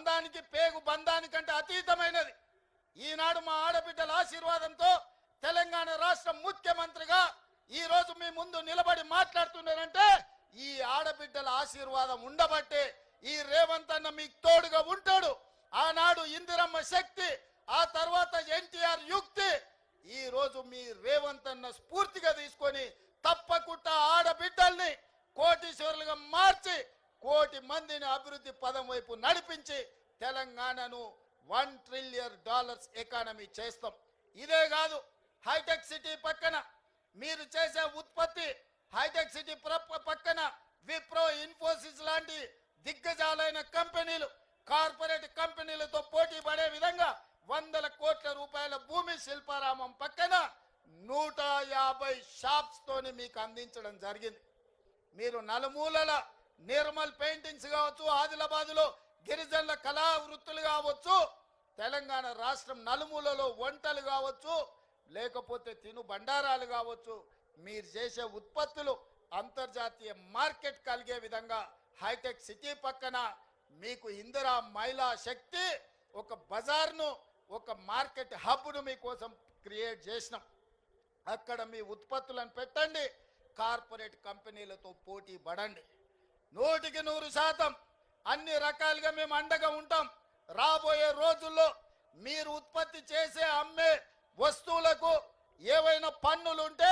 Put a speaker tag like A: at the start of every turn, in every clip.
A: బంధానికి పేగు బంధానికంటే అతీతమైనది. ఈనాడు మా ఆడబిడ్డల ఆశీర్వాదంతో తెలంగాణ రాష్ట్ర ముఖ్యమంత్రిగా ఈ రోజు మీ ముందు నిలబడి మాట్లాడుతున్నారంటే ఈ ఆడబిడ్డల ఆశీర్వాదం ఉండబట్టే ఈ రేవంత్ అన్న మీకు తోడుగా ఉంటాడు. ఆనాడు ఇందిరమ్మ శక్తి, ఆ తర్వాత ఎన్టీఆర్ యుక్తి, ఈ రోజు మీ రేవంత్ అన్న స్ఫూర్తిగా తీసుకొని తప్పకుండా ఆడబిడ్డల్ని కోటీశ్వరులుగా మార్చి కోటి మందిని అభివృద్ధి పదం వైపు నడిపించి తెలంగాణను $1 ట్రిలియన్ ఎకానమీ చేస్తాం. ఇదే కాదు, హైటెక్ సిటీ పక్కన మీరు చేసే ఉత్పత్తి, హైటెక్ సిటీ పక్కన విప్రో, ఇన్ఫోసిస్ లాంటి దిగ్గజాలైన కంపెనీలు, కార్పొరేట్ కంపెనీలతో పోటీ పడే విధంగా 100 కోట్ల రూపాయల భూమి శిల్పారామం పక్కన 150 షాప్స్ తోని మీకు అందించడం జరిగింది. మీరు నలుమూలల నిర్మల్ పెయింటింగ్స్ కావచ్చు, ఆదిలాబాద్లో గిరిజనుల కళా వృత్తులు కావచ్చు, తెలంగాణ రాష్ట్రం నలుమూలలో వంటలు కావచ్చు, లేకపోతే తిను బండారాలు కావచ్చు, మీరు చేసే ఉత్పత్తులు అంతర్జాతీయ మార్కెట్ కలిగే విధంగా హైటెక్ సిటీ పక్కన మీకు ఇందిరా మహిళా శక్తి ఒక బజార్ను, ఒక మార్కెట్ హబ్ను మీకోసం క్రియేట్ చేసినాం. అక్కడ మీ ఉత్పత్తులను పెట్టండి, కార్పొరేట్ కంపెనీలతో పోటీ పడండి. 100% అన్ని రకాలుగా మేము అండగా ఉంటాం. రాబోయే రోజుల్లో మీరు ఉత్పత్తి చేసే అమ్మే వస్తువులకు ఏవైనా పన్నులు ఉంటే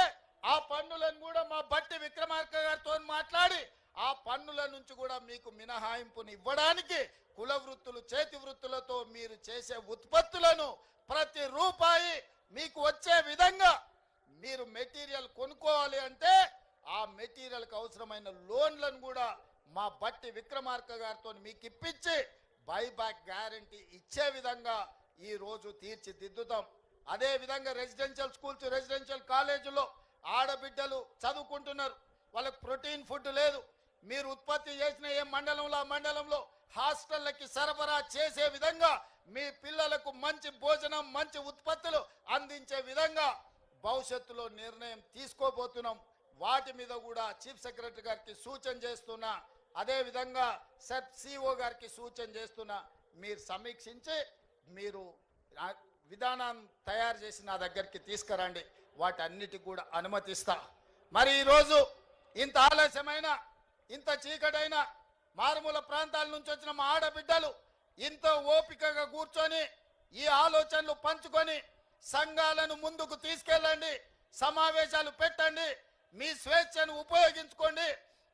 A: ఆ పన్నులను కూడా మా బట్టి విక్రమార్క గారితో మాట్లాడి ఆ పన్నుల నుంచి కూడా మీకు మినహాయింపుని ఇవ్వడానికి కుల వృత్తులు, చేతి వృత్తులతో మీరు చేసే ఉత్పత్తులను ప్రతి రూపాయి మీకు వచ్చే విధంగా మీరు మెటీరియల్ కొనుక్కోవాలి అంటే ఆ మెటీరియల్కి అవసరమైన లోన్లను కూడా మా బట్టి విక్రమార్క గారితో మీకు ఇప్పించి బైబ్యాక్ గ్యారంటీ ఇచ్చే విధంగా ఈ రోజు తీర్చిదిద్దుతాం. అదే విధంగా రెసిడెన్షియల్ స్కూల్స్, రెసిడెన్షియల్ కాలేజీలో ఆడబిడ్డలు చదువుకుంటున్నారు, వాళ్ళకి ప్రోటీన్ ఫుడ్ లేదు. మీరు ఉత్పత్తి చేసిన ఏ మండలంలో ఆ మండలంలో హాస్టళ్ళకి సరఫరా చేసే విధంగా మీ పిల్లలకు మంచి భోజనం, మంచి ఉత్పత్తులు అందించే విధంగా భవిష్యత్తులో నిర్ణయం తీసుకోబోతున్నాం. వాటి మీద కూడా చీఫ్ సెక్రటరీ గారికి సూచన చేస్తున్నా, అదే విధంగా సిఓ గారికి సూచన చేస్తున్నా. మీరు సమీక్షించి మీరు విధానాన్ని తయారు చేసి నా దగ్గరికి తీసుకురండి, వాటన్నిటికి కూడా అనుమతిస్తా. మరి ఈరోజు ఇంత ఆలస్యమైన, ఇంత చీకటైన మారుమూల ప్రాంతాల నుంచి వచ్చిన మా ఆడబిడ్డలు ఇంత ఓపికగా కూర్చొని ఈ ఆలోచనలు పంచుకొని సంఘాలను ముందుకు తీసుకెళ్ళండి, సమావేశాలు పెట్టండి, మీ స్వేచ్ఛను ఉపయోగించుకోండి,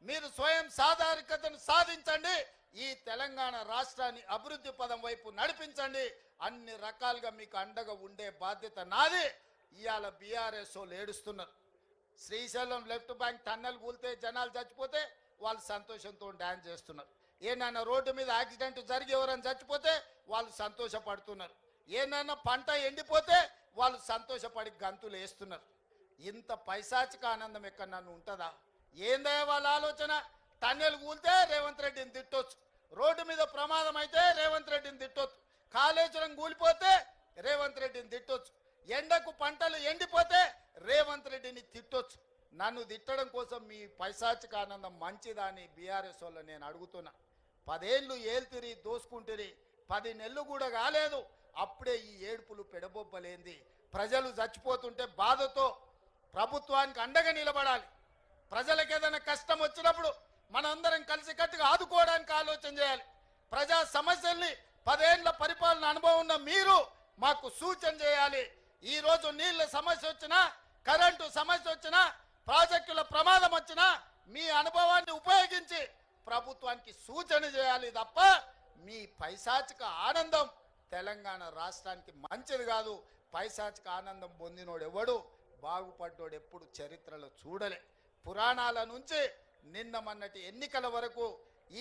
A: మీరు స్వయం సాధారికతను సాధించండి, ఈ తెలంగాణ రాష్ట్రాన్ని అభివృద్ధి పదం వైపు నడిపించండి. అన్ని రకాలుగా మీకు అండగా ఉండే బాధ్యత నాది. ఇవాళ బీఆర్ఎస్ వాళ్ళు ఏడుస్తున్నారు. శ్రీశైలం లెఫ్ట్ బ్యాంక్ టన్నెల్ కూలితే జనాలు చచ్చిపోతే వాళ్ళు సంతోషంతో డ్యాన్స్ చేస్తున్నారు. ఏనైనా రోడ్డు మీద యాక్సిడెంట్ జరిగి ఎవరైనా చచ్చిపోతే వాళ్ళు సంతోషపడుతున్నారు. ఏనైనా పంట ఎండిపోతే వాళ్ళు సంతోషపడి గంతులు వేస్తున్నారు. ఇంత పైశాచిక ఆనందం ఎక్కడన్నా ఉంటుందా? ఏందయ్యా వాళ్ళ ఆలోచన? టన్నెల్ కూలితే రేవంత్ రెడ్డిని తిట్టొచ్చు, రోడ్డు మీద ప్రమాదం అయితే రేవంత్ రెడ్డిని తిట్టొచ్చు, కాళేశ్వరం కూలిపోతే రేవంత్ రెడ్డిని తిట్టొచ్చు, ఎండకు పంటలు ఎండిపోతే రేవంత్ రెడ్డిని తిట్టొచ్చు. నన్ను తిట్టడం కోసం మీ పైశాచిక ఆనందం మంచిదా అని బీఆర్ఎస్ వాళ్ళు నేను అడుగుతున్నా. 10 ఏళ్ళు ఏల్తిరి దోసుకుంటురి, 10 నెలలు కూడా కాలేదు, అప్పుడే ఈ ఏడుపులు పెడబొబ్బలేంది? ప్రజలు చచ్చిపోతుంటే బాధతో ప్రభుత్వానికి అండగా నిలబడాలి. ప్రజలకు ఏదైనా కష్టం వచ్చినప్పుడు మనందరం కలిసికట్టుగా ఆదుకోవడానికి ఆలోచన చేయాలి. ప్రజా సమస్యల్ని 10 ఏళ్ల పరిపాలన అనుభవం ఉన్న మీరు మాకు సూచన చేయాలి. ఈరోజు నీళ్ళ సమస్య వచ్చినా, కరెంటు సమస్య వచ్చినా, ప్రాజెక్టుల ప్రమాదం వచ్చినా మీ అనుభవాన్ని ఉపయోగించి ప్రభుత్వానికి సూచన చేయాలి తప్ప మీ పైశాచిక ఆనందం తెలంగాణ రాష్ట్రానికి మంచిది కాదు. పైశాచిక ఆనందం పొందినోడు ఎవడు, బాగుపడ్డోడు ఎప్పుడు చరిత్రలో చూడలే. పురాణాల నుంచి నిన్న మొన్నటి ఎన్నికల వరకు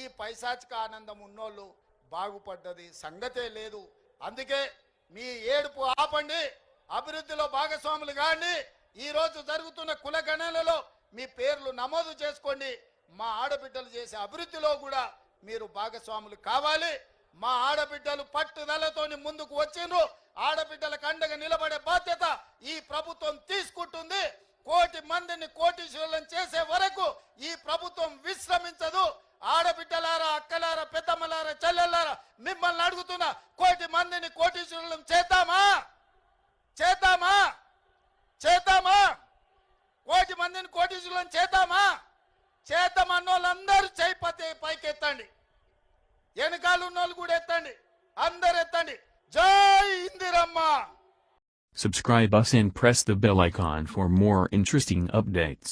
A: ఈ పైశాచిక ఆనందం ఉన్నోళ్ళు బాగుపడ్డది సంగతే లేదు. అందుకే మీ ఏడుపు ఆపండి, అభివృద్ధిలో భాగస్వాములు కాండి. ఈరోజు జరుగుతున్న కులగణనలో మీ పేర్లు నమోదు చేసుకోండి. మా ఆడబిడ్డలు చేసే అభివృద్ధిలో కూడా మీరు భాగస్వాములు కావాలి. మా ఆడబిడ్డలు పట్టుదలతోని ముందుకు వచ్చిండ్రు. ఆడబిడ్డలకు అండగా నిలబడే బాధ్యత ఈ ప్రభుత్వం తీసుకుంటుంది. 1 కోటి మందిని కోటీశ్వరులను చేసే వరకు ఈ ప్రభుత్వం విశ్రమించదు. ఆడబిడ్డలారా, అక్కలారా, పెద్దమ్మలారా, చెల్లెల్లారా, మిమ్మల్ని అడుగు అడుగుతున్నా, కోటి మందిని కోటీశ్వరులను చేద్దామా? చేద్దామా? చేద్దామా? కోటి మందిని కోటీశ్వరులను చేద్దామా? చేద్దామన్న వాళ్ళందరూ చేయి పైకెత్తండి, వెనకాల ఉన్న వాళ్ళు కూడా ఎత్తండి, అందరు ఎత్తండి. జై Indiramma.
B: Subscribe us and press the bell icon for more interesting updates.